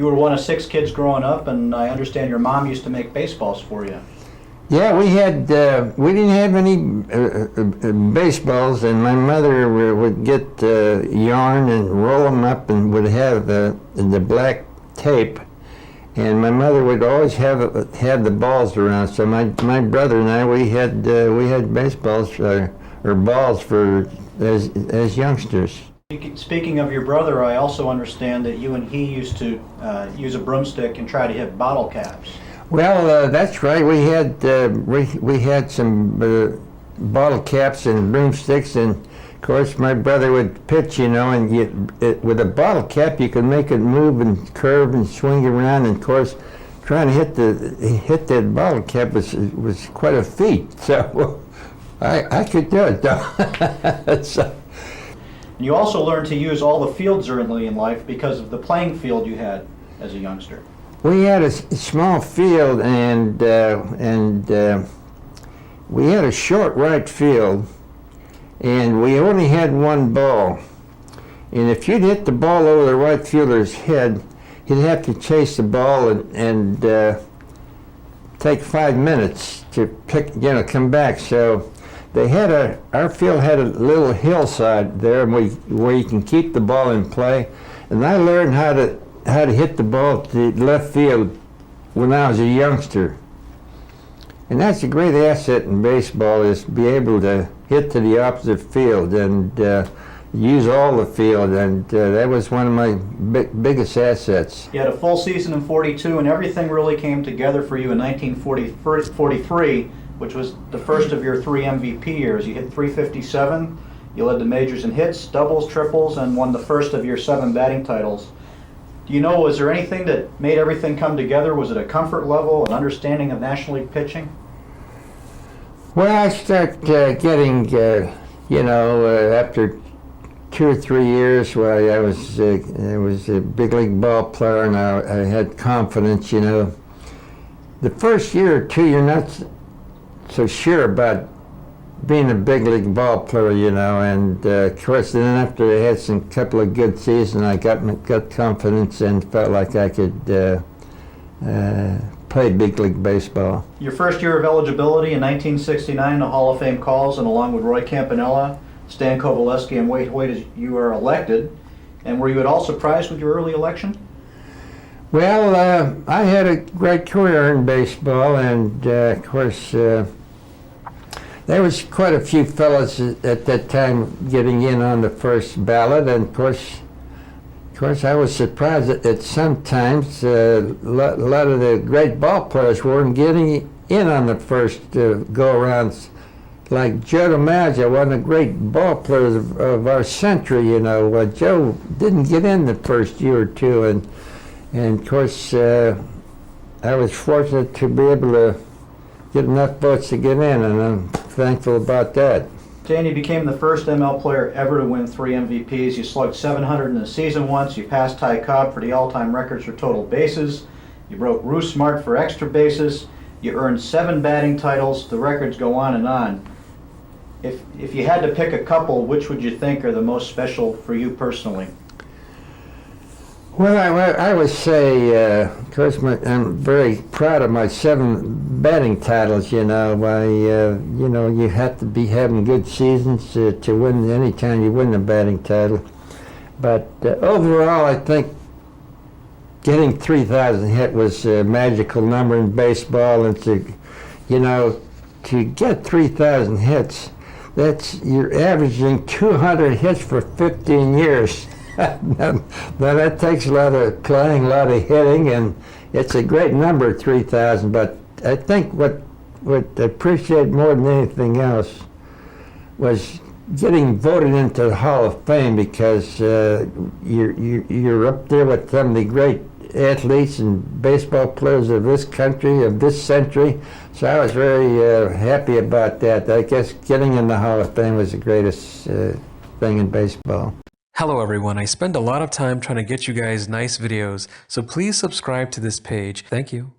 You were one of 6 kids growing up, and I understand your mom used to make baseballs for you. Yeah, we didn't have any baseballs, and my mother would get yarn and roll them up and would have the black tape, and my mother would always have the balls around. So my brother and I, we had baseballs or balls for as youngsters. Speaking of your brother, I also understand that you and he used to use a broomstick and try to hit bottle caps. Well, that's right. We had some bottle caps and broomsticks, and of course my brother would pitch, you know, and with a bottle cap you could make it move and curve and swing around. And of course, trying to hit that bottle cap was quite a feat. So I could do it, though. So. You also learned to use all the fields early in life because of the playing field you had as a youngster. We had a small field, and we had a short right field, and we only had one ball. And if you'd hit the ball over the right fielder's head, he'd have to chase the ball and take 5 minutes to come back. So they had our field had a little hillside there where you can keep the ball in play, and I learned how to hit the ball to left field when I was a youngster. And that's a great asset in baseball, is to be able to hit to the opposite field and use all the field, and that was one of my biggest assets. You had a full season in '42, and everything really came together for you in 1943, which was the first of your 3 MVP years. You hit .357, you led the majors in hits, doubles, triples, and won the first of your 7 batting titles. Do you know, was there anything that made everything come together? Was it a comfort level, an understanding of National League pitching? Well, I started getting, after 2 or 3 years where I was a big league ball player, and I had confidence, you know. The first year or 2, you're not so sure about being a big league ball player, you know, and of course then after I had some couple of good seasons, I got confidence and felt like I could play big league baseball. Your first year of eligibility in 1969, the Hall of Fame calls, and along with Roy Campanella, Stan Kovaleski, and Wade Hoyt, you are elected. And were you at all surprised with your early election? Well, I had a great career in baseball, and of course there was quite a few fellas at that time getting in on the first ballot, and of course I was surprised that sometimes a lot of the great ball players weren't getting in on the first go-arounds. Like Joe DiMaggio, one of the great ball players of our century, you know. Joe didn't get in the first year or 2, and of course I was fortunate to be able to get enough votes to get in, and I'm thankful about that. Dan, you became the first ML player ever to win 3 MVPs. You slugged 700 in a season once. You passed Ty Cobb for the all-time records for total bases. You broke Ruth Smart for extra bases. You earned 7 batting titles. The records go on and on. If you had to pick a couple, which would you think are the most special for you personally? Well, I would say, of course, I'm very proud of my 7 batting titles. You know, you have to be having good seasons to win. Anytime you win the batting title, but overall, I think getting 3,000 hit was a magical number in baseball, and to get 3,000 hits, you're averaging 200 hits for 15 years. Now that takes a lot of playing, a lot of hitting, and it's a great number, 3,000. But I think what I appreciate more than anything else was getting voted into the Hall of Fame, because you're up there with some of the great athletes and baseball players of this country, of this century. So I was very happy about that. I guess getting in the Hall of Fame was the greatest thing in baseball. Hello everyone, I spend a lot of time trying to get you guys nice videos, so please subscribe to this page. Thank you.